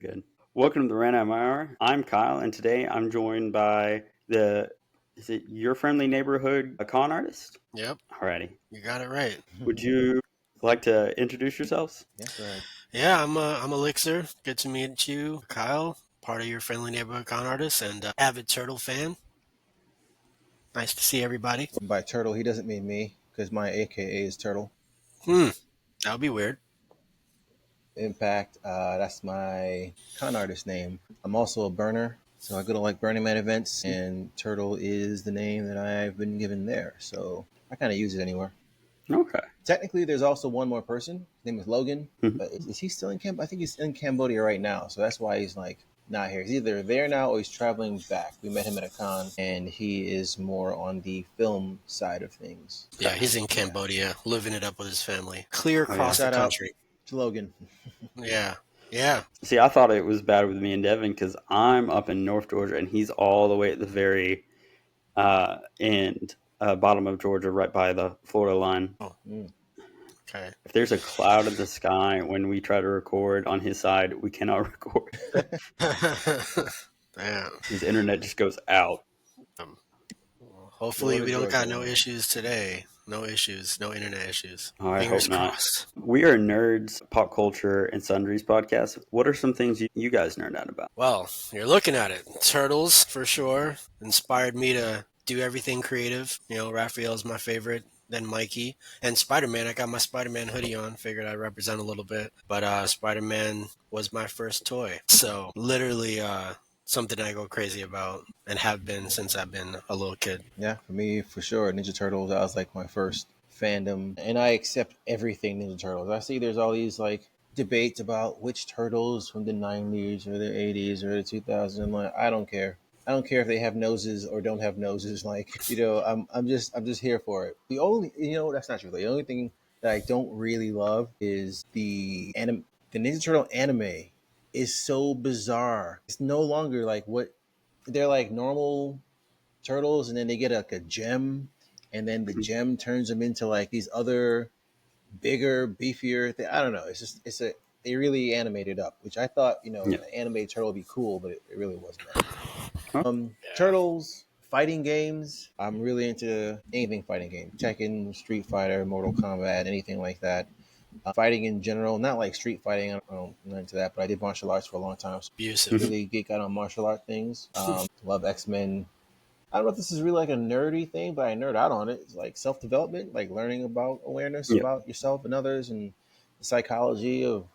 Good. Welcome to the Random Hour. I'm Kyle, and today I'm joined by is it your friendly neighborhood con artist? Yep, Alrighty. you got it right. Would you like to introduce yourselves? Yeah, go ahead. Yeah, I'm Elixir. Good to meet you, Kyle. Part of your friendly neighborhood con artist and avid turtle fan. Nice to see everybody. By turtle, he doesn't mean me because my AKA is Turtle. That would be weird. Impact, that's my con artist name. I'm also a burner, so I go to like Burning Man events, and Turtle is the name that I've been given there. So I kind of use it anywhere. Okay. Technically, there's also one more person. His name is Logan, Mhm. but is he still in Camp? I think he's in Cambodia right now, so that's why he's like not here. He's either there now or he's traveling back. We met him at a con, and he is more on the film side of things. Yeah, he's in Cambodia, living it up with his family. Clear Oh, yeah. across the Shout out country. to Logan. Yeah, yeah. See, I thought it was bad with me and Devin because I'm up in North Georgia and he's all the way at the very end, bottom of Georgia, right by the Florida line. Oh, Mm. okay. If there's a cloud in the sky when we try to record on his side, we cannot record. Damn. His internet just goes out. Hopefully, we don't Florida got no Georgia. issues today. No issues. No internet issues. Oh, I Fingers hope not. crossed. We are Nerds, Pop Culture, and Sundries podcast. What are some things you guys nerd out about? Well, you're looking at it. Turtles, for sure, inspired me to do everything creative. You know, Raphael's my favorite, then Mikey. And Spider-Man, I got my Spider-Man hoodie on. Figured I'd represent a little bit. But Spider-Man was my first toy. So, literally, something I go crazy about and have been since I've been a little kid. Yeah, for me, for sure. Ninja Turtles, that was like my first fandom. And I accept everything Ninja Turtles. I see there's all these like debates about which turtles from the 90s or the 80s or the 2000s. I'm like, I don't care. I don't care if they have noses or don't have noses. Like, I'm just here for it. The only, that's not true. The only thing that I don't really love is the Ninja Turtle anime is so bizarre. It's no longer like what they're like normal turtles, and then they get like a gem, and then the gem turns them into like these other bigger, beefier. I don't know. It's a they really animated up, which I thought Yeah. an animated turtle would be cool, but it really wasn't. That. Huh? Yeah. Turtles fighting games. I'm really into anything fighting game. Tekken, Street Fighter, Mortal Kombat, anything like that. Fighting in general, not like street fighting. I'm not into that, but I did martial arts for a long time. So Abusive. really geek out on martial art things. Love X-Men. I don't know if this is really like a nerdy thing, but I nerd out on it. It's like self development, like learning about awareness Yeah. about yourself and others, and the psychology of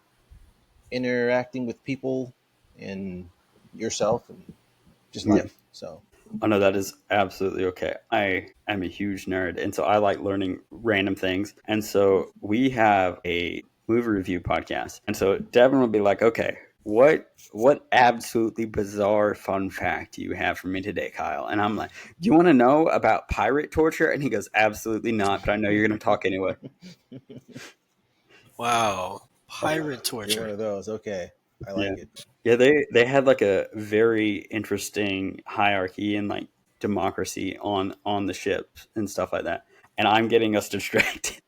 interacting with people and yourself and just Yeah. life. So Oh, no, that is absolutely okay. I am a huge nerd, and so I like learning random things. And so we have a movie review podcast. And so Devin will be like, okay, what absolutely bizarre fun fact do you have for me today, Kyle? And I'm like, do you want to know about pirate torture? And he goes, absolutely not, but I know you're going to talk anyway. Wow. Pirate you're one torture. of those. Okay, I Yeah. like it. Yeah, they had like a very interesting hierarchy and like democracy on the ships and stuff like that. And I'm getting us distracted.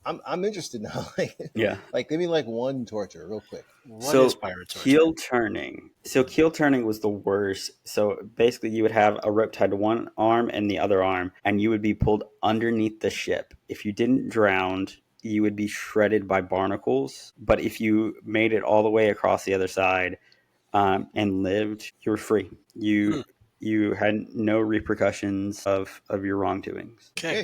I'm interested now. Yeah. Like give me like one torture real quick. What is So pirate torture? keel turning. So keel turning was the worst. So basically you would have a rope tied to one arm and the other arm, and you would be pulled underneath the ship. If you didn't drown, you would be shredded by barnacles. But if you made it all the way across the other side, and lived, you were free. Hmm. You had no repercussions of your wrongdoings. Okay,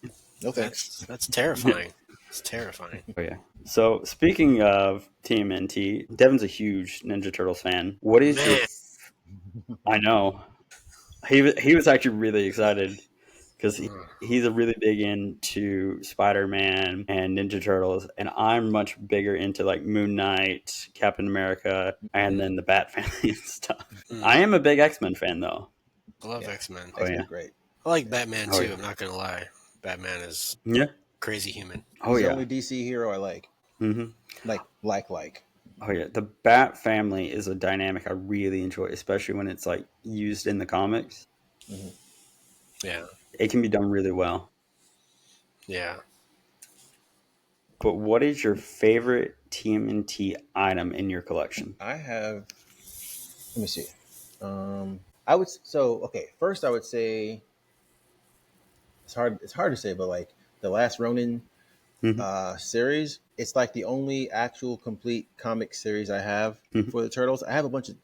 Okay, no thanks. that's terrifying. It's terrifying. Oh yeah. So speaking of TMNT, Devin's a huge Ninja Turtles fan. What is your? Man, I know he was actually really excited because he's a really big into Spider-Man and Ninja Turtles, and I'm much bigger into like Moon Knight, Captain America, and then the Bat family and stuff. I am a big X-Men fan though. I love Yeah, X-Men. Oh X Men yeah. great. I like Batman Oh too. yeah. I'm not gonna lie. Batman is Yeah. crazy human. Oh He's the yeah. only DC hero I like. hmm Like. Oh yeah. The Bat family is a dynamic I really enjoy, especially when it's like used in the comics. Mhm. Yeah, It can be done really well. yeah. But what is your favorite TMNT item in your collection? I have. Let me see. I would so okay. First, I would say it's hard. It's hard to say, but like the last Ronin Hmm. series, it's like the only actual complete comic series I have Hmm. for the turtles. I have a bunch of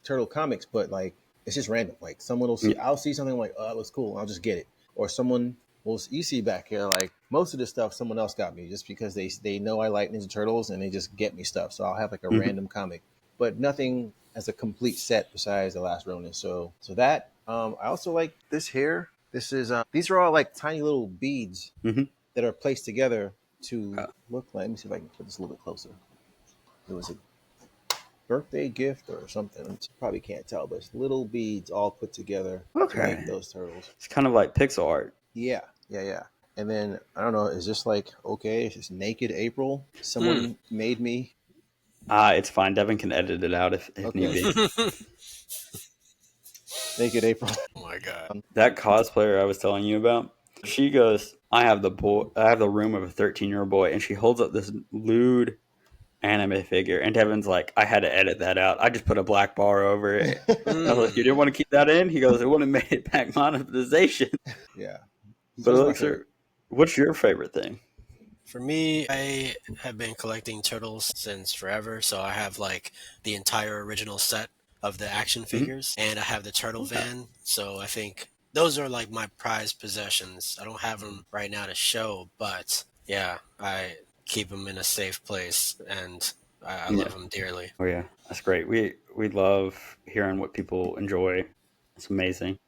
turtle comics, but like it's just random. Like someone will see, Yeah. I'll see something like, oh, that looks cool, I'll just get it. Or someone will, you see back here, like most of the stuff someone else got me just because they know I like Ninja Turtles and they just get me stuff. So I'll have like a Hmm. random comic, but nothing as a complete set besides the last Ronin. So that I also like this here. This is these are all like tiny little beads Hmm. that are placed together to look like. Let me see if I can put this a little bit closer. It was a birthday gift or something. You probably can't tell, but it's little beads all put together to make Okay. those turtles. It's kind of like pixel art. Yeah, yeah, yeah. And then I don't know, is this like okay? Is this naked April? Hmm. Someone made me. It's fine. Devin can edit it out if need Okay, be. Oh naked April. my god. That cosplayer I was telling you about, she goes, I have the room of a 13-year-old boy, and she holds up this lewd anime figure, and Devin's like, I had to edit that out. I just put a black bar over it. And I was like, you didn't Hmm. want to keep that in? He goes, it wouldn't have made it back monetization. Yeah, But those are my favorite. Elixir, what's your favorite thing? For me, I have been collecting turtles since forever, so I have like the entire original set of the action Hmm. figures, and I have the turtle Okay. van. So I think those are like my prized possessions. I don't have them right now to show, but yeah, I keep them in a safe place, and I Yeah. love them dearly. Oh yeah, that's great. We love hearing what people enjoy. It's amazing.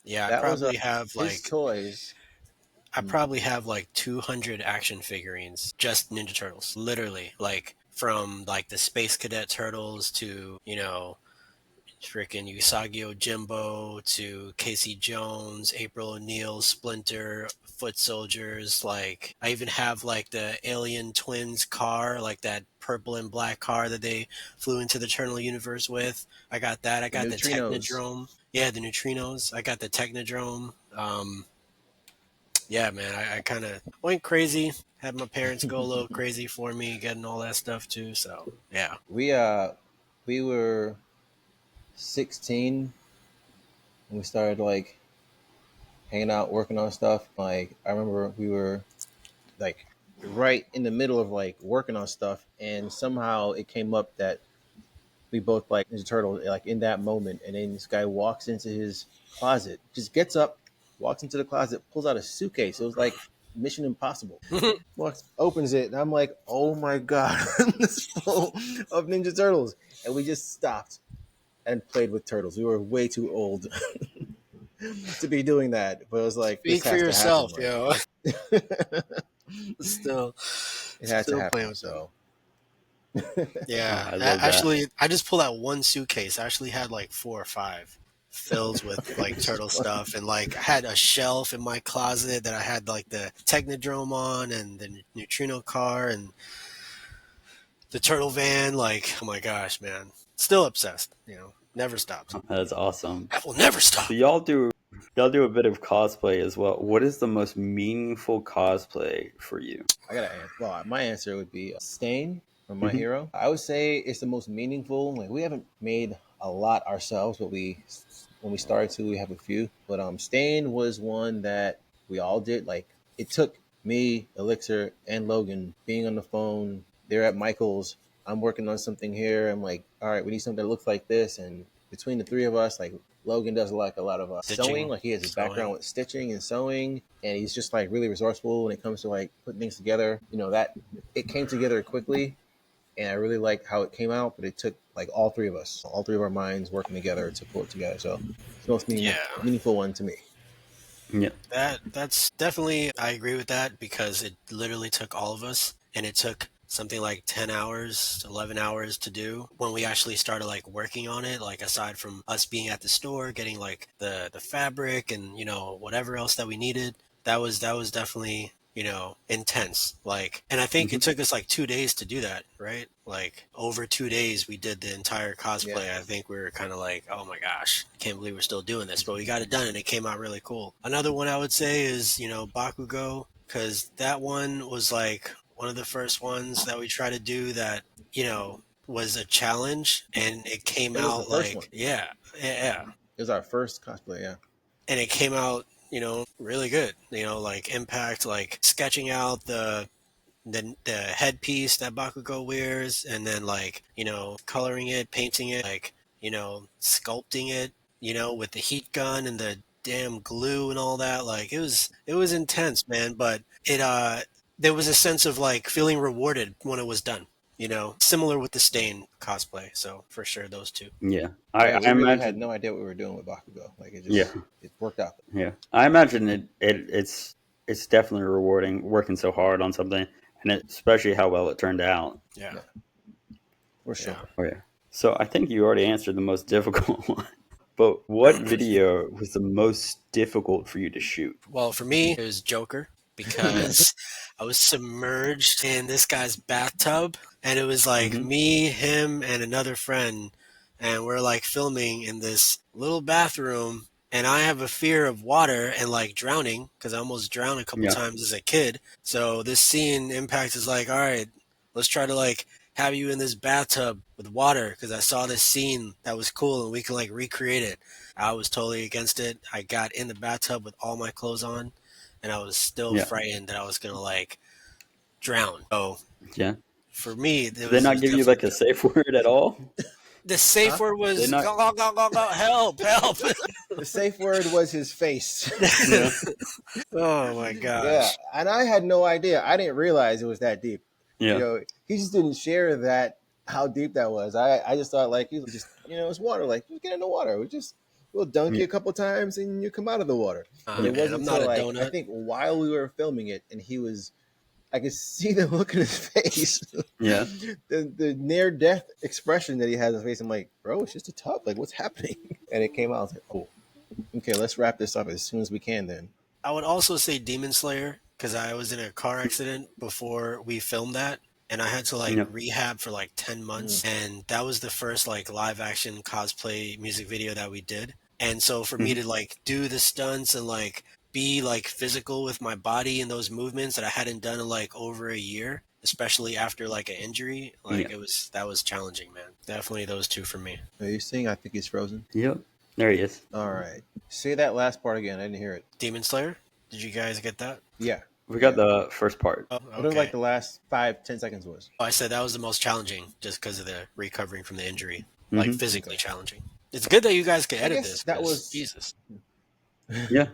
Yeah, That was his like toys. I probably have like 200 action figurines, just Ninja Turtles, literally, like from like the Space Cadet Turtles to, freaking Usagio Jimbo to Casey Jones, April O'Neil, Splinter, Foot Soldiers. Like, I even have like the Alien Twins car, like that purple and black car that they flew into the Eternal Universe with. I got that. I The got the neutrinos. Technodrome. Yeah, the Neutrinos. I got the Technodrome. Yeah, man, I kind of went crazy. Had my parents go a little crazy for me, getting all that stuff too. So, yeah. We were 16 when we started like hanging out, working on stuff. Like I remember we were like right in the middle of like working on stuff, and somehow it came up that we both like Ninja Turtle like in that moment, and then this guy walks into his closet, just gets up, walks into the closet, pulls out a suitcase. It was like Mission Impossible. Walks, opens it, and I'm like, oh my god, this is full of Ninja Turtles, and we just stopped and played with turtles. We were way too old to be doing that, but it was like this Speak for has to happen. yourself, Like yo. it Still, had to still happen. playing with them. So Yeah, I love that. actually, I just pulled out one suitcase. I actually had like four or five filled with like it's turtle just funny. stuff, and like I had a shelf in my closet that I had like the Technodrome on, and the neutrino car, and the turtle van. Like, oh my gosh, man, still obsessed. Never stopped. That's awesome. I will never So stop. y'all do a bit of cosplay as well. What is the most meaningful cosplay for you? I gotta answer. Well, my answer would be Stain from My Hmm. Hero. I would say it's the most meaningful. Like we haven't made a lot ourselves, but we when we started to, we have a few. But Stain was one that we all did. Like it took me, Elixir, and Logan being on the phone. They're at Michael's. I'm working on something here. I'm like, all right, we need something that looks like this. And between the three of us, like Logan does like a lot of sewing. Stitching, Like he has a background sewing. with stitching and sewing, and he's just like really resourceful when it comes to like putting things together. That it came together quickly, and I really liked how it came out. But it took like all three of our minds working together to pull it together. So it's the most Yeah. meaningful one to me. Yeah. That's definitely, I agree with that because it literally took all of us, and it took something like 10 hours, 11 hours to do when we actually started like working on it. Like aside from us being at the store, getting like the fabric and whatever else that we needed, that was definitely intense. Like, and I think Hmm. it took us like 2 days to do that, right? Like over 2 days we did the entire Yeah, cosplay. I think we were kind of like, oh my gosh, I can't believe we're still doing this, but we got it done and it came out really cool. Another one I would say is Bakugo, because that one was like one of the first ones that we tried to do that, you know, was a challenge, and it came It was the out first one. like, yeah, yeah, It was our first cosplay. Yeah. and it came out, you know, really good. You know, like Impact, like sketching out the headpiece that Bakugo wears, and then like, you know, coloring it, painting it, like, you know, sculpting it, you know, with the heat gun and the damn glue and all that. Like it was intense, man, but it there was a sense of like feeling rewarded when it was done. You know, similar with the Stain cosplay. So for sure, those two. Yeah, Yeah, we I really had imagine. no idea what we were doing with Bakugo. Like Yeah, it worked out. yeah. I imagine it's definitely rewarding working so hard on something, and especially how well it turned out. Yeah, Yeah, for yeah. sure. Oh yeah. So I think you already answered the most difficult one. But what video was the most difficult for you to shoot? Well, for me, it was Joker because I was submerged in this guy's bathtub, and it was like Hmm. me, him, and another friend, and we're like filming in this little bathroom. And I have a fear of water and like drowning because I almost drowned a couple Yeah, times as a kid. So this scene Impact is like, all right, let's try to like have you in this bathtub with water because I saw this scene that was cool and we can like recreate it. I was totally against it. I got in the bathtub with all my clothes on, and I was still yeah, frightened that I was gonna like drown. So yeah. for me, Did they it not was give you definitely like a safe word at all? the safe Huh? word They was not. go go go go go help help. The safe word was his face. Yeah, Oh my Yeah, gosh! and I had no idea. I didn't realize it was that deep. You yeah, know, he just didn't share that how deep that was. I just thought like he was just it's water. Like just get in the water. We'll dunk yeah, you a couple times and you come out of the water. But yeah, it Man, wasn't I'm not until a like I donut. think while we were filming it and I could see the look in his face, yeah, the near death expression that he has on his face. I'm like, bro, it's just a tub. Like what's happening? And it came out. I was like, oh, okay, let's wrap this up as soon as we can. Then I would also say Demon Slayer because I was in a car accident before we filmed that, and I had to like yeah. rehab for like 10 months, mm. and that was the first like live action cosplay music video that we did. And so for me Hmm. to like do the stunts and like be like physical with my body and those movements that I hadn't done in like over a year, especially after like an injury, like Yeah, it was that was challenging, man. Definitely those two for me. Are you seeing? I think he's frozen. yep. There he is. All right. Say that last part again. I didn't hear it. Demon Slayer, did you guys get that? Yeah. We got Yeah. the first part. Oh, Whatever like okay. the last 5-10 seconds was. I said that was the most challenging just because of the recovering from the injury, like Hmm. physically Okay. challenging. It's good that you guys can I edit guess this that because was Jesus. Yeah.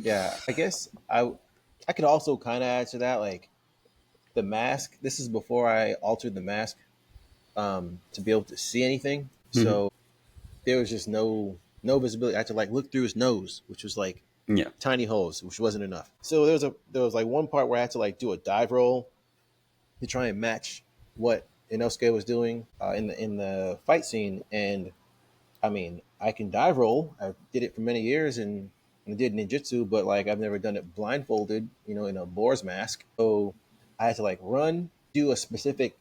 yeah, I guess I could also kind of add to that like the mask. This is before I altered the mask to be able to see anything. Hmm. So there was just no visibility. I had to like look through his nose, which was like Yeah. tiny holes, which wasn't enough. So there was like one part where I had to like do a dive roll to try and match what Inosuke was doing in the fight scene. And I mean, I can dive roll. I did it for many years and I did ninjutsu, but like I've never done it blindfolded, in a boar's mask. So I had to like run, do a specific,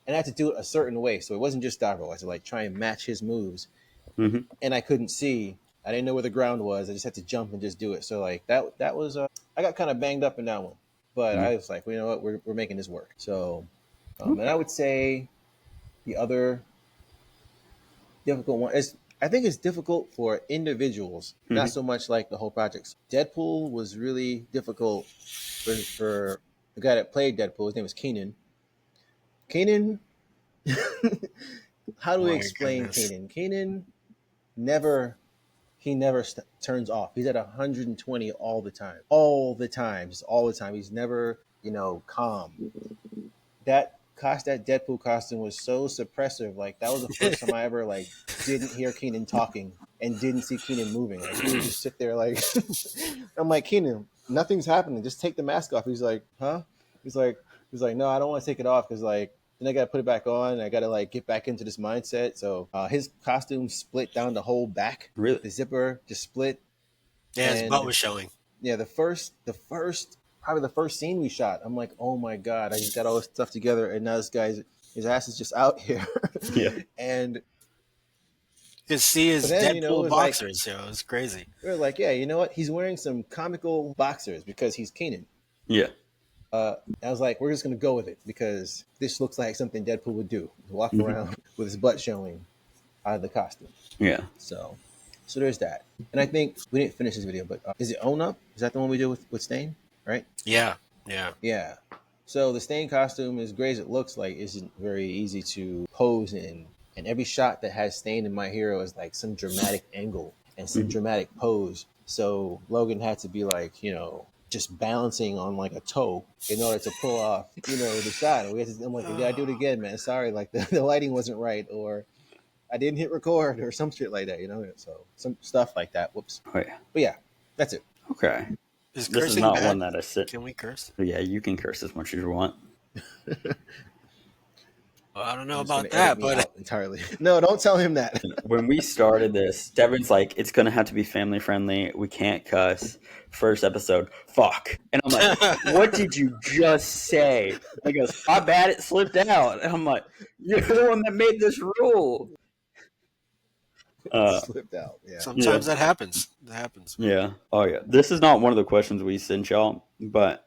and I had to do it a certain way. So it wasn't just dive roll. I had to like try and match his moves, Hmm. and I couldn't see. I didn't know where the ground was. I just had to jump and just do it. So like that was I got kind of banged up in that one, but Yeah. I was like, well, you know what, we're making this work. So and I Okay. would say the other difficult one is I think it's difficult for individuals, not Hmm. so much like the whole project. Deadpool was really difficult for the guy that played Deadpool. His name was Keenan. Keenan, how do we My explain goodness. Keenan? Keenan never he never turns off. He's at 120 all the time, just all the time. He's never calm. That Deadpool costume was so suppressive. Like that was the first time I ever like didn't hear Keenan talking and didn't see Keenan moving. Like he would just sit there like I'm like Keenan, nothing's happening. Just take the mask off. He's like, huh? He's like no, I don't want to take it off because like then I got to put it back on. And I got to like get back into this mindset. So his costume split down the whole back. Really? The zipper just split, Yeah, his butt and was showing. yeah, probably the first scene we shot. I'm like, oh my god, I just got all this stuff together, and now this guy's his ass is just out here, Yeah. and You could see but his then it Deadpool was like boxers. It was crazy. we were like, yeah, you know what? He's wearing some comical boxers because he's Keenan. Yeah. I was like, we're just gonna go with it because this looks like something Deadpool would do. Walk Mhm. around with his butt showing out of the costume. Yeah. So, so there's that. And I think we didn't finish this video, but is it Own Up? Is that the one we did with Stain? Right? Yeah, yeah. Yeah. So the Stain costume, as great as it looks like, isn't very easy to pose in. And every shot that has Stain in My Hero is like some dramatic angle and some Mhm. dramatic pose. So Logan had to be like, just balancing on like a toe in order to pull off, the shot. I'm like, we gotta do it again, man. Sorry, like the lighting wasn't right, or I didn't hit record, or some shit like that. So some stuff like that. Whoops. Oh yeah. But yeah, that's it. Okay. Is This is cursing not one bad? that I sit. Can we curse? Yeah, you can curse as much as you want. Well, I don't know I'm just gonna about edit that, me but out entirely. No, don't tell him that. When we started this, Devin's like, it's gonna have to be family friendly. We can't cuss. First episode, fuck. And I'm like, what did you just say? And he goes, my bad, it slipped out. And I'm like, you're the one that made this rule. It Uh, slipped out. Yeah. yeah, sometimes that happens. That happens, man. yeah, oh yeah. This is not one of the questions we sent y'all, but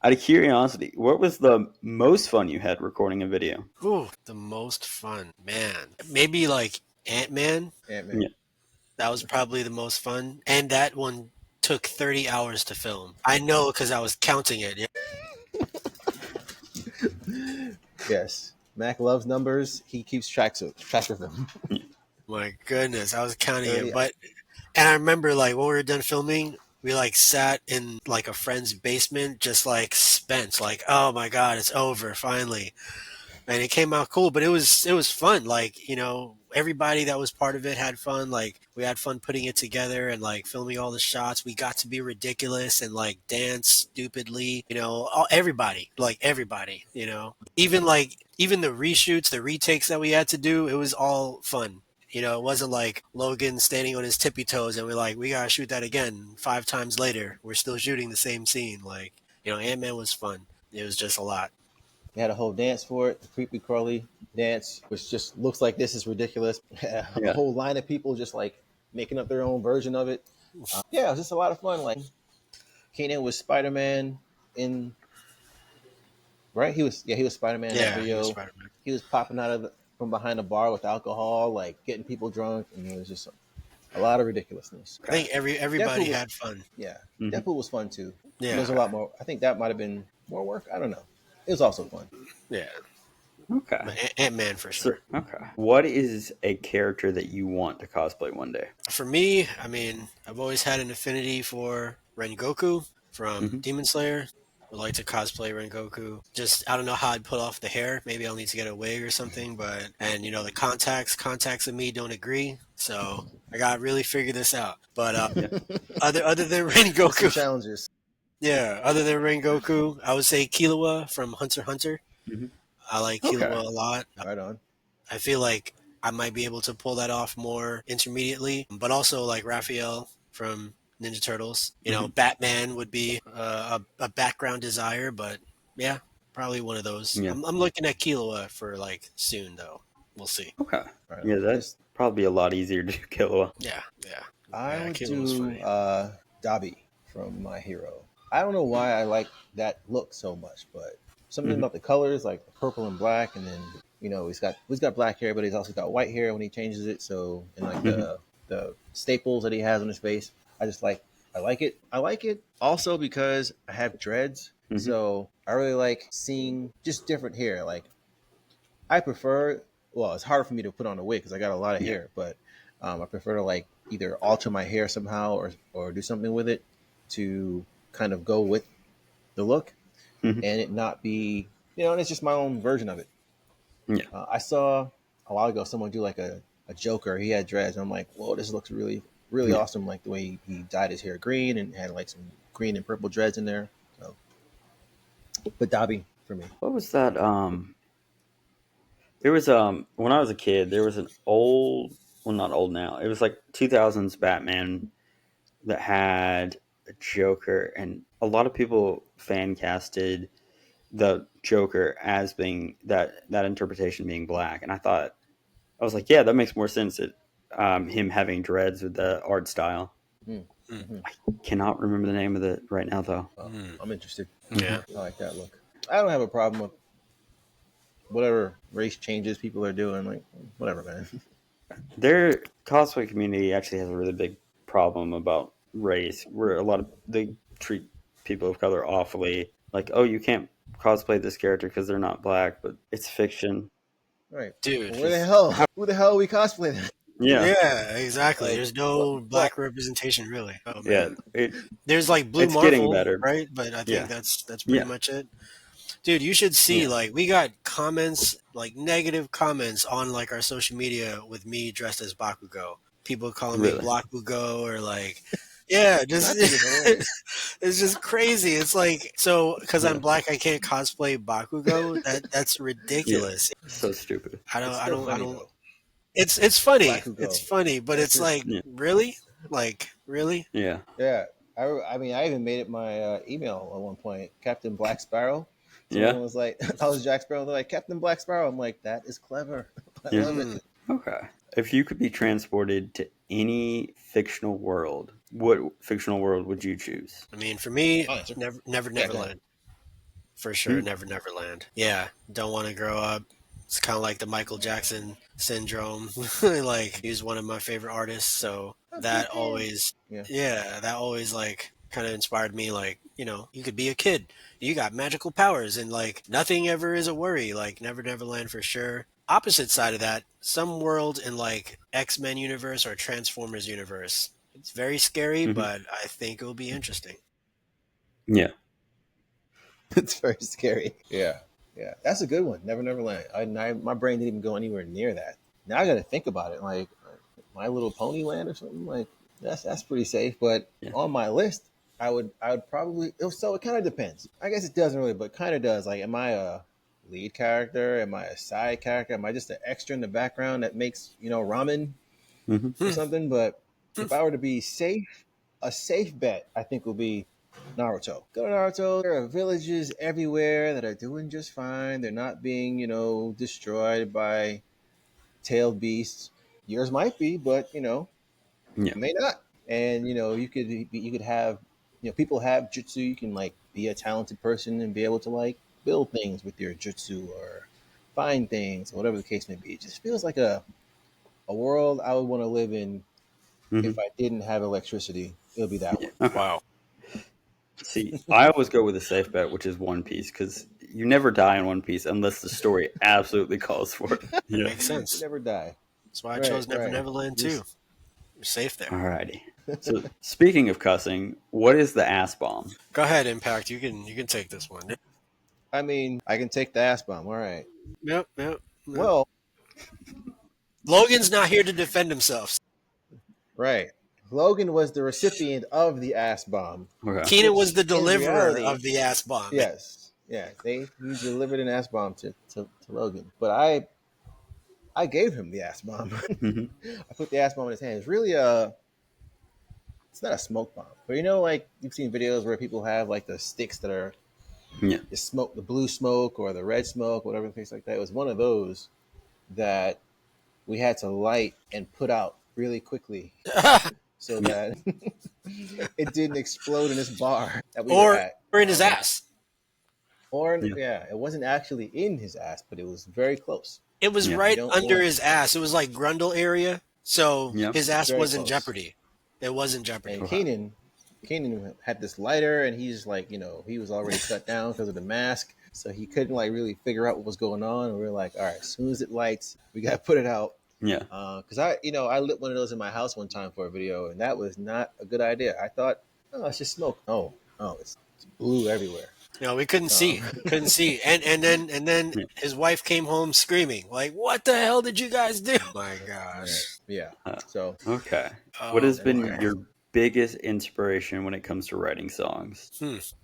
out of curiosity, what was the most fun you had recording a video? Ooh, the most fun, man. Maybe like Ant-Man. Ant Yeah, Man. That was probably the most fun, and that one took 30 hours to film. I know because I was counting it. Yeah. Yes. Mac loves numbers. He keeps track of them. My goodness, I was counting it, 30. but and I remember like when we were done filming, we like sat in like a friend's basement, just like spent, like oh my god, it's over finally, and it came out cool. But it was fun. Like everybody that was part of it had fun. Like we had fun putting it together and like filming all the shots. We got to be ridiculous and like dance stupidly. Everybody, like everybody. Even the reshoots, the retakes that we had to do. It was all fun. It wasn't like Logan standing on his tippy toes and we're like, we gotta shoot that again 5 times later. We're still shooting the same scene. Like, Ant Man was fun. It was just a lot. They had a whole dance for it, the creepy crawly dance, which just looks like this is ridiculous. A yeah, whole line of people just like making up their own version of it. Yeah, it was just a lot of fun. Like Kanan was Spider Man in right. He was Spider Man in that Yeah, he was video. Spider Man. He was popping out of from behind a bar with alcohol, like getting people drunk, and it was just a lot of ridiculousness. I think everybody Deadpool was had fun. yeah, hmm, Deadpool was fun too. And Yeah, there's a lot more. I think that might have been more work. I don't know. It was also fun. yeah. okay. Ant Man for So, sure. okay. What is a character that you want to cosplay one day? For me, I mean, I've always had an affinity for Rengoku from Hmm. Demon Slayer. Would like to cosplay Rengoku. Just I don't know how I'd pull off the hair. Maybe I'll need to get a wig or something. But and the contacts and me don't agree. So I got to really figure this out. But Yeah. other than There's some Rengoku, challenges. yeah, other than Rengoku, I would say Killua from Hunter x Hunter. Hmm. I like Okay. Killua a lot. Right on. I feel like I might be able to pull that off more intermediately, but also like Raphael from Ninja Turtles. Hmm. Batman would be a background desire, but yeah, probably one of those. Yeah. I'm looking at Killua for like soon though. We'll see. Okay. Right Yeah, on. that's This probably a lot easier to do Killua. Yeah, yeah, I yeah. would Killua's do funny. Dabi from My Hero. I don't know why I like that look so much, but something Hmm. about the colors, like purple and black, and then he's got black hair, but he's also got white hair when he changes it. So and like Hmm. the staples that he has on his face, I like it. I like it also because I have dreads, Hmm. so I really like seeing just different hair. Like I prefer. Well, it's hard for me to put on a wig because I got a lot of Yeah. hair, but I prefer to like either alter my hair somehow or do something with it to kind of go with the look Hmm. and it not be and it's just my own version of it. Yeah. I saw a while ago someone do like a Joker. He had dreads. And I'm like, whoa, this looks really really Yeah. awesome. Like the way he dyed his hair green and had like some green and purple dreads in there. So, but Dobby for me. What was that? There was when I was a kid, there was an old, well, not old now. It was like 2000s Batman that had a Joker, and a lot of people fan casted the Joker as being that interpretation being black, and I was like, yeah, that makes more sense. Him having dreads with the art style. Hmm. Mhm. Cannot remember the name of it right now though. Hmm. I'm interested. Yeah. I like that look. I don't have a problem with whatever race changes people are doing. Like, whatever, man. Their cosplay community actually has a really big problem about race, where a lot of they treat people of color awfully. Like, oh, you can't cosplay this character because they're not black, but it's fiction. Right. Dude. Well, where the Just hell? Who the hell are we cosplaying? yeah, Yeah, exactly. Like, There's no what? black representation really. Oh yeah. man. It There's like Blue it's getting Marvel, better. right? But I think Yeah, that's pretty yeah, much it. Dude, you should see yeah. like we got comments, like negative comments on like our social media with me dressed as Bakugo. People calling me Really. Blackugo or like yeah, I just think it's hilarious. it's just crazy. It's like so because I'm Yeah, black I can't cosplay Bakugo. That's yeah. ridiculous. So stupid. It's still I funny don't though. it's funny. Black who It's go. funny, but It's it's just like Yeah, really? Like really? yeah, yeah. I mean, I even made it my email at one point. Captain Black Sparrow. yeah, Someone was like, "I was Jack Sparrow." They're like, "Captain Black Sparrow." I'm like, "That is clever. I yeah. love it." Hmm. Okay. If you could be transported to any fictional world, what fictional world would you choose? I mean, for me, I'll answer. Never Yeah, go ahead. Neverland. For sure, Hmm? Neverland. Yeah, don't want to grow up. It's kind of like the Michael Jackson syndrome. Like he's one of my favorite artists, so that always, Yeah. yeah, that always like kind of inspired me. Like you could be a kid, you got magical powers, and like nothing ever is a worry. Like Neverland for sure. Opposite side of that, some world in like X-Men universe or Transformers universe. It's very scary, Hmm. but I think it'll be interesting. Yeah. It's very scary. Yeah. Yeah. That's a good one. Never Land. My brain didn't even go anywhere near that. Now I got to think about it. Like My Little Pony Land or something. Like that's pretty safe. But Yeah. on my list, I would probably. So it kind of depends. I guess it doesn't really, but kind of does. Like, am I a lead character? Am I a side character? Am I just an extra in the background that makes ramen Hmm. or Hmm. something? But if I were to be safe, a safe bet I think will be Naruto. Go to Naruto. There are villages everywhere that are doing just fine. They're not being, destroyed by tailed beasts. Yours might be, but Yeah. may not. And you could have people have jutsu. You can like be a talented person and be able to like build things with your jutsu or find things, whatever the case may be. It just feels like a world I would want to live in Hmm. if I didn't have electricity. It'll be that Yeah. one. Okay. Wow. See, I always go with a safe bet, which is One Piece, because you never die in One Piece unless the story absolutely calls for it. Yeah. Makes You sense. never die. That's why I Right, chose right. Neverland too. Just You're safe there. Alrighty. So speaking of cussing, what is the ass bomb? Go ahead, Impact. You can take this one. I mean, I can take the ass bomb. All right. Yep. Well, Logan's not here to defend himself. right. Logan was the recipient of the ass bomb, Okay. Keenan was which the in deliverer reality, of the ass bomb. yes, yeah, he delivered an ass bomb to Logan, but I gave him the ass bomb. Hmm. I put the ass bomb in his hand. It's really it's not a smoke bomb, but like you've seen videos where people have like the sticks that are Yeah. the smoke, the blue smoke or the red smoke, whatever the case like that. It was one of those that we had to light and put out really quickly so Yeah. that it didn't explode in this bar that we were or at. or in his ass. Or Yeah. yeah, it wasn't actually in his ass, but it was very close. It was Yeah. You right don't under want his ass. It was like Grundle area, so Yeah. his ass very was in close. jeopardy. It was in jeopardy. And Okay. Keenan had this lighter, and he's like, he was already shut down because of the mask, so he couldn't like really figure out what was going on. And we were like, all right, as soon as it lights, we got to put it out. Yeah. Because I lit one of those in my house one time for a video, and that was not a good idea. I thought, oh, it's just smoke. No, it's blue everywhere. We couldn't Um, see, couldn't see, and then Yeah. his wife came home screaming, like, "What the hell did you guys do?" My right, gosh. yeah. Uh, So okay. What Oh has that's been boy. that. your biggest inspiration when it comes to writing songs?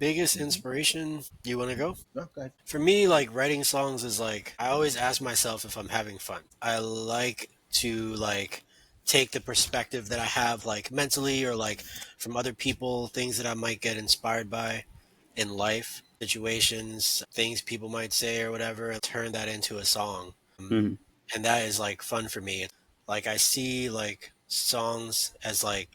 Biggest Mhm. inspiration? You want to go? No, go ahead. For me, like writing songs is like I always ask myself if I'm having fun. I like to like take the perspective that I have like mentally or like from other people, things that I might get inspired by in life, situations, things people might say or whatever, and turn that into a song. Hmm. And that is like fun for me. Like I see like songs as like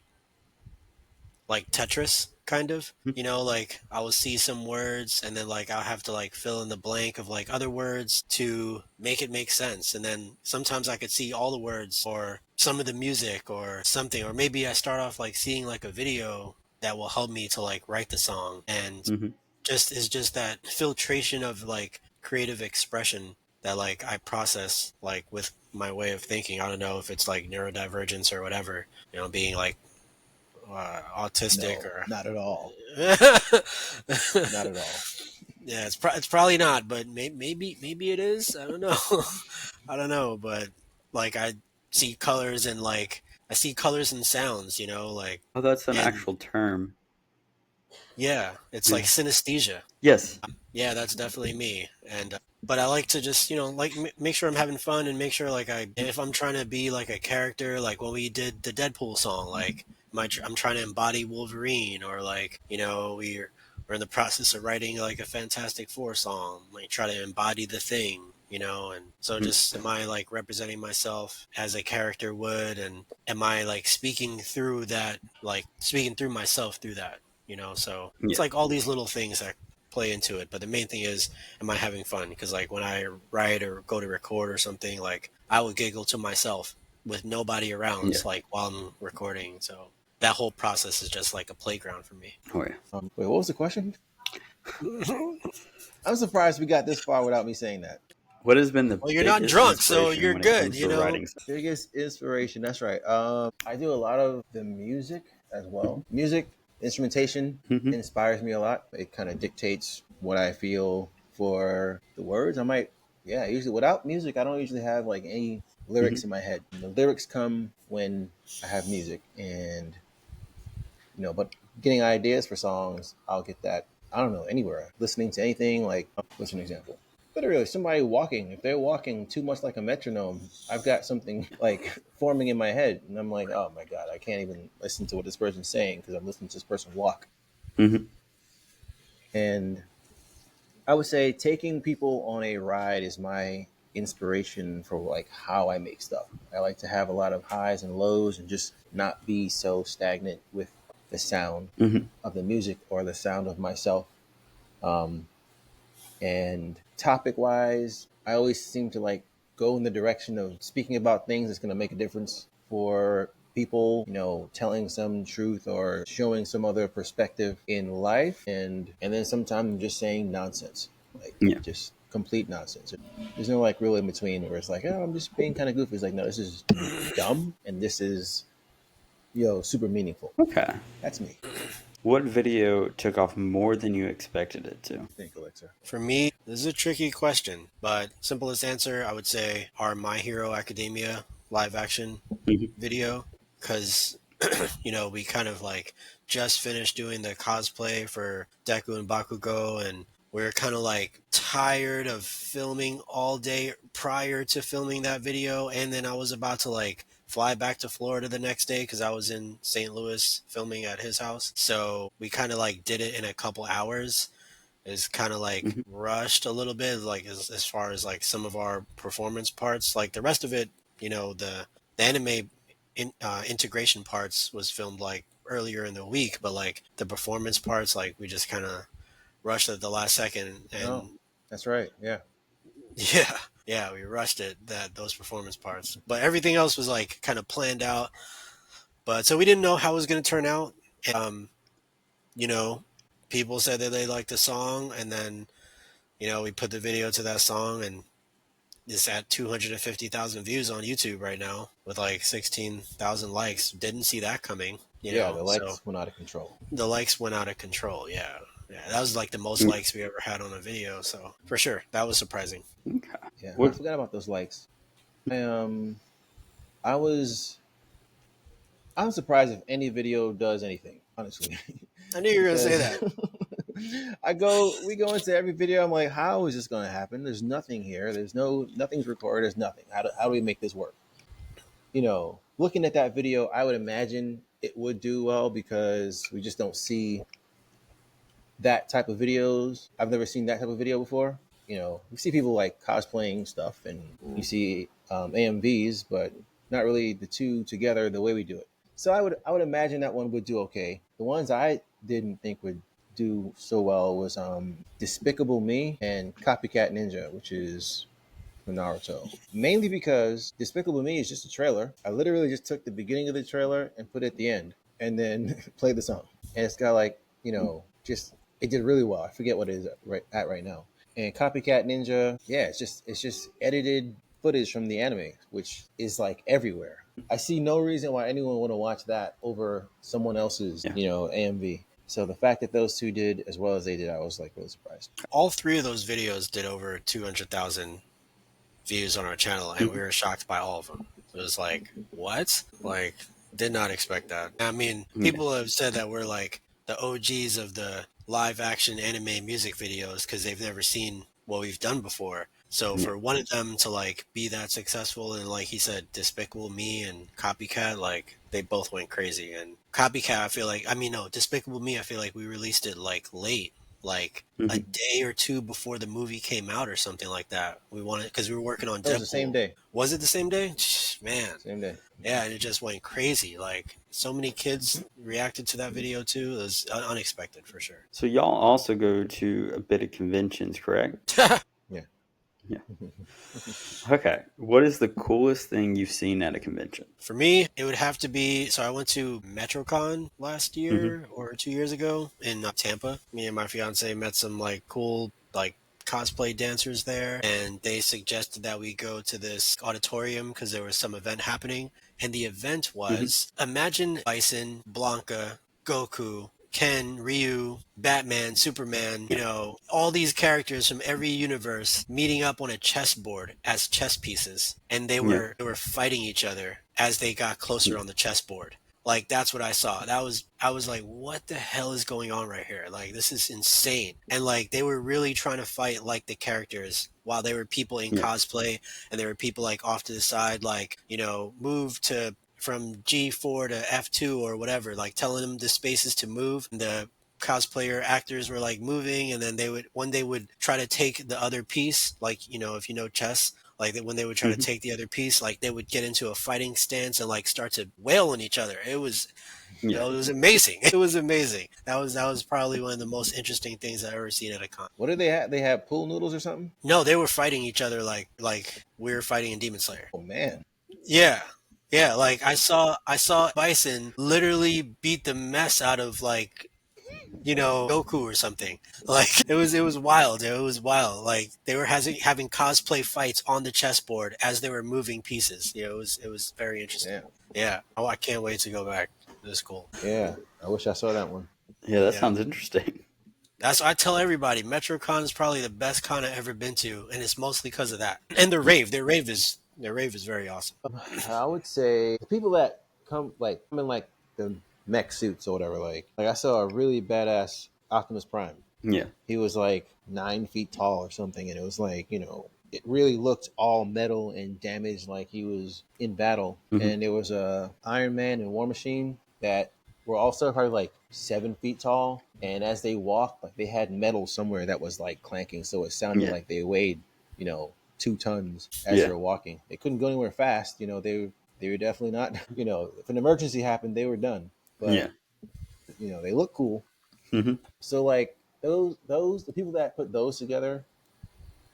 like Tetris, kind of. Mhm. You know, like I will see some words and then like I'll have to like fill in the blank of like other words to make it make sense. And then sometimes I could see all the words or some of the music or something. Or maybe I start off like seeing like a video that will help me to like write the song. And Mhm. just is just that filtration of like creative expression that like I process like with my way of thinking. I don't know if it's like neurodivergence or whatever, you know, being like autistic No, or not at all. yeah, Not at all. it's probably not, but maybe it is. I don't know. I don't know, but like I see colors and like I see colors and sounds, you know, like Oh, that's an and actual term. yeah, it's like Yeah. synesthesia. Yes. Yeah, that's definitely me. And but I like to just, you know, like make sure I'm having fun and make sure like if I'm trying to be like a character, like when we did the Deadpool song, like I'm trying to embody Wolverine, or like, you know, we're in the process of writing like a Fantastic Four song, like try to embody the Thing, you know, and so Mm. just am I like representing myself as a character would, and am I like speaking through that, like speaking through myself through that, you know? So it's Yeah. like all these little things that play into it, but the main thing is, am I having fun? Because like when I write or go to record or something, like I would giggle to myself with nobody around, Yeah. like while I'm recording. So that whole process is just like a playground for me. Oh yeah. Wait, what was the question? Well, I'm surprised we got this far without me saying that. What has been the you're not biggest drunk, so inspiration you're when it good, comes you to know. writing? Biggest inspiration. That's right. I do a lot of the music as well. Music instrumentation Mm-hmm. inspires me a lot. It kind of dictates what I feel for the words. I might, yeah. Usually, without music, I don't usually have like any Mm-hmm. lyrics in my head. The lyrics come when I have music, and but getting ideas for songs, I'll get that. I don't know, anywhere. Listening to anything, like, what's an example? Literally, somebody walking, if they're walking too much like a metronome, I've got something like forming in my head. And I'm like, oh my God, I can't even listen to what this person's saying because I'm listening to this person walk. Mm-hmm. And I would say taking people on a ride is my inspiration for like how I make stuff. I like to have a lot of highs and lows and just not be so stagnant with the sound Mm-hmm. of the music or the sound of myself. Um, and topic wise, I always seem to like go in the direction of speaking about things that's going to make a difference for people, telling some truth or showing some other perspective in life. And then sometimes I'm just saying nonsense, like Yeah. just complete nonsense. There's no like real in between where it's like, oh, I'm just being kind of goofy. It's like, no, this is dumb and this is, super meaningful. Okay. That's me. What video took off more than you expected it to? Think, Alexa. For me, this is a tricky question, but simplest answer I would say are My Hero Academia live action Mm-hmm. video, because you know, we kind of like just finished doing the cosplay for Deku and Bakugo, and we're kind of like tired of filming all day prior to filming that video, and then I was about to like fly back to Florida the next day because I was in St. Louis filming at his house. So we kind of like did it in a couple hours. Is kind of like Mm-hmm. rushed a little bit, like as far as like some of our performance parts. Like the rest of it, you know, the anime integration parts was filmed like earlier in the week, but like the performance parts, like we just kind of rushed at the last second, Oh, and that's right. Yeah. yeah, yeah, we rushed it, that those performance parts, but everything else was like kind of planned out. But so we didn't know how it was going to turn out. And, you know, people said that they liked the song, and then you know we put the video to that song, and it's at 250,000 views on YouTube right now with like 16,000 likes. Didn't see that coming, you Yeah, know. the So likes went out of control. the likes went out of control. Yeah. Yeah, that was like the most likes we ever had on a video. So for sure, that was surprising. Okay. Yeah, I What? forgot about those likes. I I was I'm surprised if any video does anything, honestly. I knew you were going to say Because that. we go into every video, I'm like, how is this gonna happen? There's nothing here. Nothing's recorded, there's nothing. How do we make this work? Looking at that video, I would imagine it would do well because we just don't see that type of videos. I've never seen that type of video before. We see people like cosplaying stuff and you see AMVs, but not really the two together the way we do it. So I would imagine that one would do okay. The ones I didn't think would do so well was Despicable Me and Copycat Ninja, which is for Naruto. Mainly because Despicable Me is just a trailer. I literally just took the beginning of the trailer and put it at the end, and then played the song. And it's got like just it did really well. I forget what it is right now. And Copycat Ninja, yeah, it's just edited footage from the anime, which is like everywhere. I see no reason why anyone would watch that over someone else's, Yeah. AMV. So the fact that those two did as well as they did, I was like really surprised. All three of those videos did over 200,000 views on our channel, and we Mhm. were shocked by all of them. It was like, what? Like, did not expect that. I mean, Yeah. people have said that we're like the OGs of the live action anime music videos because they've never seen what we've done before. So Yeah. for one of them to like be that successful and like he said, Despicable Me and Copycat, like they both went crazy. And Copycat, I feel like, I mean, no, Despicable Me, I feel like we released it like late, like a Mhm. day or two before the movie came out or something like that. We wanted because we were working on That was the same Deadpool. day. Was it the same day? Man, Same day. yeah, and it just went crazy. Like so many kids reacted to that video too. It was unexpected for sure. So y'all also go to a bit of conventions, correct? Yeah. Yeah. Okay. What is the coolest thing you've seen at a convention? For me, it would have to be. So I went to MetroCon last Hmm. year or 2 years ago in Tampa. Me and my fiance met some like cool like cosplay dancers there, and they suggested that we go to this auditorium because there was some event happening. And the event Hmm. was imagine Bison, Blanca, Goku, Ken, Ryu, Batman, Superman, Yeah. all these characters from every universe meeting up on a chessboard as chess pieces. And they Yeah. were fighting each other as they got closer Yeah. on the chessboard. Like that's what I saw. I was like, what the hell is going on right here? Like this is insane. And like they were really trying to fight like the characters while there were people in Yeah. cosplay and there were people like off to the side like, move to from G4 to F2 or whatever, like telling them the spaces to move. And the cosplayer actors were like moving and then they would try to take the other piece, like, if you know chess, like when they would try to Hmm. take the other piece, like they would get into a fighting stance and like start to wail on each other. It was, Yeah. it was amazing. It was amazing. That was probably one of the most interesting things I've ever seen at a con. What did they have? They had pool noodles or something? No, they were fighting each other like we were fighting in Demon Slayer. Oh man. Yeah. Yeah, like I saw Bison literally beat the mess out of like Goku or something. Like it was wild. It was wild. Like they were having cosplay fights on the chessboard as they were moving pieces. It was very interesting. Yeah. Yeah. Oh, I can't wait to go back. It was cool. Yeah. I wish I saw that one. Yeah. That Yeah. sounds interesting. I tell everybody, MetroCon is probably the best con I've ever been to, and it's mostly because of that. And their rave is very awesome. I would say the people that come in like the mech suits or whatever. Like I saw a really badass Optimus Prime. Yeah. He was like 9 feet tall or something, and it was like it really looked all metal and damaged, like he was in battle. Hmm. And there was a Iron Man and War Machine that were also probably like 7 feet tall, and as they walked, like they had metal somewhere that was like clanking, so it sounded Yeah. like they weighed, 2 tons as they Yeah. were walking. They couldn't go anywhere fast. They were definitely not. If an emergency happened, they were done. Yeah. But they look cool. Hmm. So like the people that put those together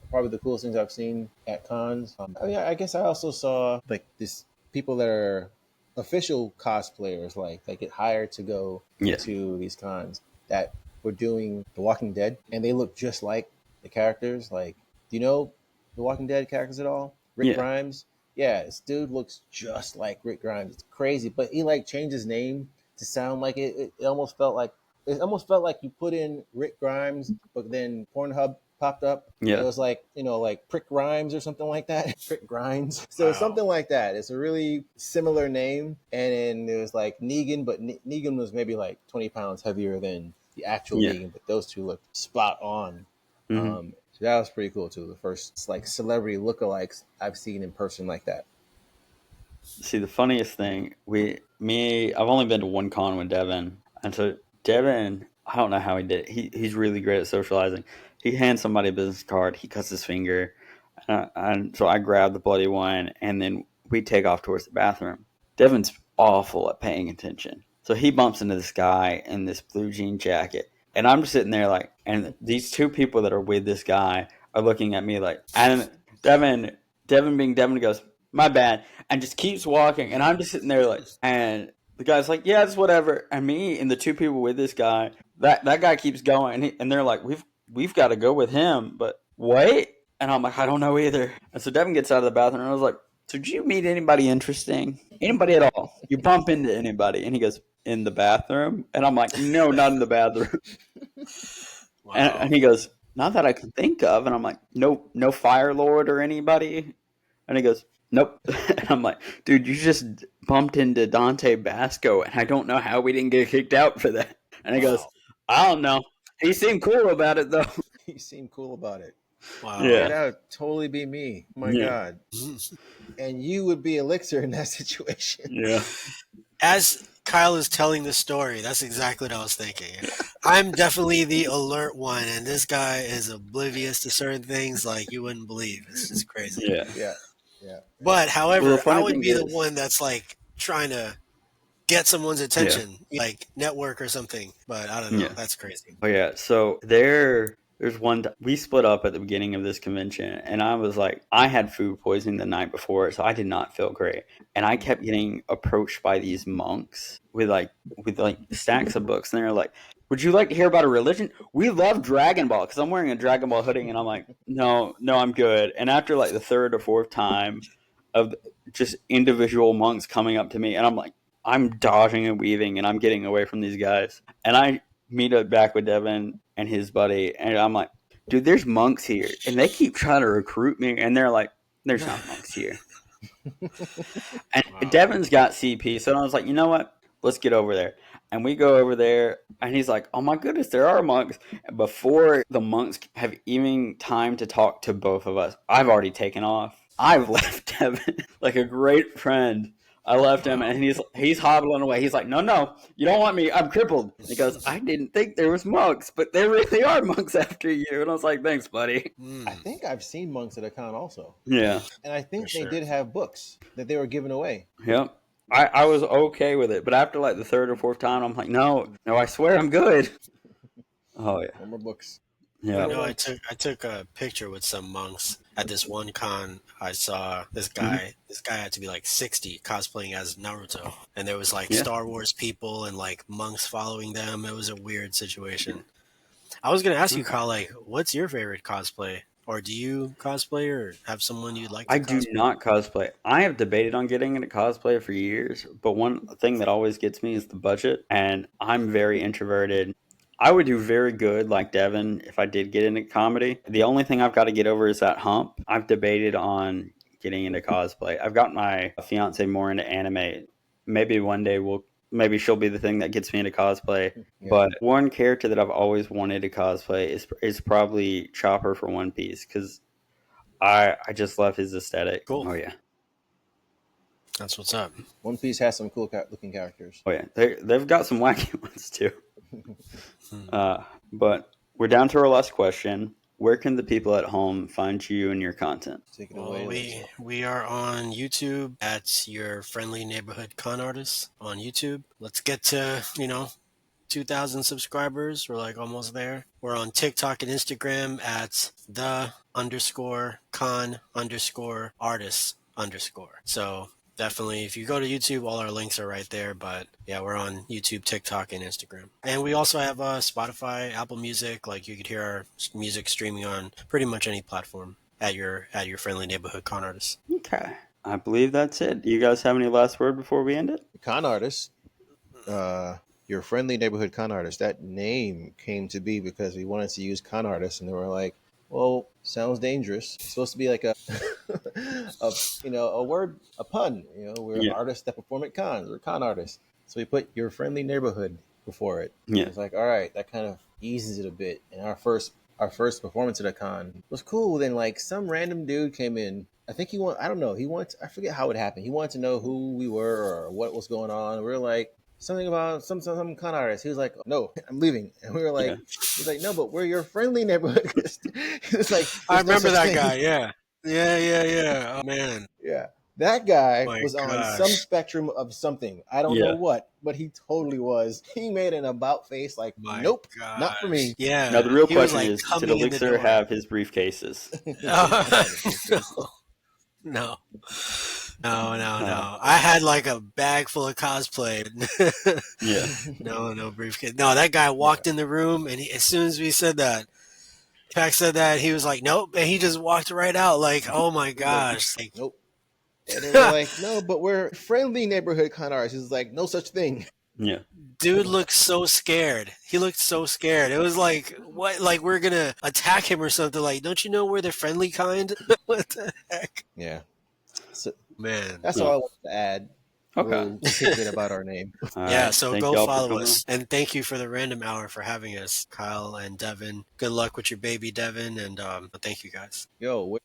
are probably the coolest things I've seen at cons. I guess I also saw like this people that are official cosplayers, like that get hired to go Yeah. to these cons that were doing The Walking Dead, and they look just like the characters. Like, do you know The Walking Dead characters at all? Rick Yeah. Grimes. Yeah, this dude looks just like Rick Grimes. It's crazy, but he like changed his name to sound like it. It almost felt like you put in Rick Grimes, but then Pornhub popped up. It Yeah. was like, like Prick Grimes or something like that. Prick Grimes. So it's Wow. something like that. It's a really similar name. And then it was like Negan, but Negan was maybe like 20 pounds heavier than the actual Yeah. Negan, but those two looked spot on. Hmm. So that was pretty cool too. The first like celebrity lookalikes I've seen in person like that. See, the funniest thing, I've only been to one con with Devin, and so Devin, I don't know how he did it. He's really great at socializing. He hands somebody a business card, he cuts his finger, and so I grab the bloody one, and then we take off towards the bathroom. Devin's awful at paying attention. So he bumps into this guy in this blue jean jacket. And I'm just sitting there like, and these two people that are with this guy are looking at me like, and Devin being Devin goes, my bad, and just keeps walking. And I'm just sitting there like, and the guy's like, yeah, it's whatever. And me and the two people with this guy, that guy keeps going, and they're like, we've got to go with him, but wait. And I'm like, I don't know either. And so Devin gets out of the bathroom, and I was like, so did you meet anybody interesting? Anybody at all? You bump into anybody? And he goes, in the bathroom? And I'm like, no, not in the bathroom. Wow. And he goes, not that I can think of. And I'm like, no Fire Lord or anybody? And he goes, nope. And I'm like, dude, you just bumped into Dante Basco, and I don't know how we didn't get kicked out for that. And he goes, I don't know. He seemed cool about it, though. He seemed cool about it. Wow. Yeah. That would totally be me. Oh my Yeah. God. And you would be Elixir in that situation. Yeah. As Kyle is telling the story, that's exactly what I was thinking. I'm definitely the alert one, and this guy is oblivious to certain things like you wouldn't believe. It's just crazy. Yeah. Yeah. Yeah. But however, Well, the funny I would thing be the is- one that's like trying to get someone's attention, like network or something. But I don't know. Yeah. That's crazy. Oh yeah, so there's one we split up at the beginning of this convention, and I was like, I had food poisoning the night before, so I did not feel great, and I kept getting approached by these monks with stacks of books, and they're like, would you like to hear about a religion? We love Dragon Ball, because I'm wearing a Dragon Ball hoodie, and I'm like, no, I'm good. And after like the third or fourth time of just individual monks coming up to me, and I'm like, I'm dodging and weaving, and I'm getting away from these guys, and I meet up back with Devin and his buddy, and I'm like, dude, there's monks here, and they keep trying to recruit me, and they're like, there's not monks here. And Wow. Devin's got CP, so I was like, you know what? Let's get over there. And we go over there, and he's like, oh my goodness, there are monks. And before the monks have even time to talk to both of us, I've already taken off. I've left Devin like a great friend. I left him, and he's hobbling away. He's like, no, you don't want me. I'm crippled. He goes, I didn't think there was monks, but there really are monks after you. And I was like, thanks, buddy. I think I've seen monks at a con also. Yeah. And I think For they sure. did have books that they were giving away. Yep. I was okay with it, but after like the third or fourth time, I'm like, no, I swear I'm good. Oh yeah. No more books. Yeah. No, I took a picture with some monks at this one con. I saw this guy. This guy had to be like 60, cosplaying as Naruto, and there was like Yeah. Star Wars people and like monks following them. It was a weird situation. I was gonna ask you, Kyle, like, what's your favorite cosplay, or do you cosplay, or have someone you'd like to I do cosplay? not cosplay. I have debated on getting into cosplay for years, but one thing that always gets me is the budget, and I'm very introverted. I would do very good like Devin if I did get into comedy. The only thing I've got to get over is that hump. I've debated on getting into cosplay. I've got my fiance more into anime. Maybe one day maybe she'll be the thing that gets me into cosplay. Yeah. But one character that I've always wanted to cosplay is probably Chopper for One Piece, because I just love his aesthetic. Cool. Oh yeah. That's what's up. One Piece has some cool looking characters. Oh yeah. They've got some wacky ones too. But we're down to our last question. Where can the people at home find you and your content? Take it Well, away. we are on YouTube at your friendly neighborhood con artist on YouTube. Let's get to 2,000 subscribers. We're like almost there. We're on TikTok and Instagram at the_con_artist_. So definitely, if you go to YouTube, all our links are right there. But yeah, we're on YouTube, TikTok, and Instagram. And we also have Spotify, Apple Music. Like, you could hear our music streaming on pretty much any platform at your friendly neighborhood con artist. Okay. I believe that's it. Do you guys have any last word before we end it? Con artist, your friendly neighborhood con artist. That name came to be because we wanted to use con artist, and they were like, "Well, sounds dangerous. It's supposed to be like a a pun. We're Yeah. artists that perform at cons. We're con artists. So we put your friendly neighborhood before it. Yeah. It's like, all right, that kind of eases it a bit. And our first performance at a con was cool. Then like some random dude came in. I think I forget how it happened. He wanted to know who we were or what was going on. We were like, something about some con artist. He was like, no, I'm leaving. And we were like, he's like, no, but we're your friendly neighborhood. It's like, I there's no remember such that thing. guy. Yeah. Oh man. Yeah. That guy My was on some gosh. spectrum of something. I don't know Yeah. what, but he totally was. He made an about face like, My nope, not for gosh. me. Now the Yeah. real He was question like is, did coming in the Elixir door. have his briefcases? Did not have a No. briefcase. No. No, no, Uh, no. I had like a bag full of cosplay. yeah. No briefcase. No, that guy Yeah. walked in the room, and as soon as we said that, Pac said that, he was like, "Nope," and he just walked right out. Like, oh my He's like, gosh! Like, nope. And then we're like, no, but we're friendly neighborhood con artists. He's like, no such thing. Yeah. dude looked so scared. He looked so scared. It was like, what? Like we're gonna attack him or something. Like, don't you know we're the friendly kind? What the heck, Yeah. So man? that's all I No. wanted to add. A Okay. little tidbit about our name. All Yeah, right. so Thank go y'all for follow coming on. us. And thank you for the random hour for having us, Kyle and Devin. Good luck with your baby, Devin, and thank you guys. Yo,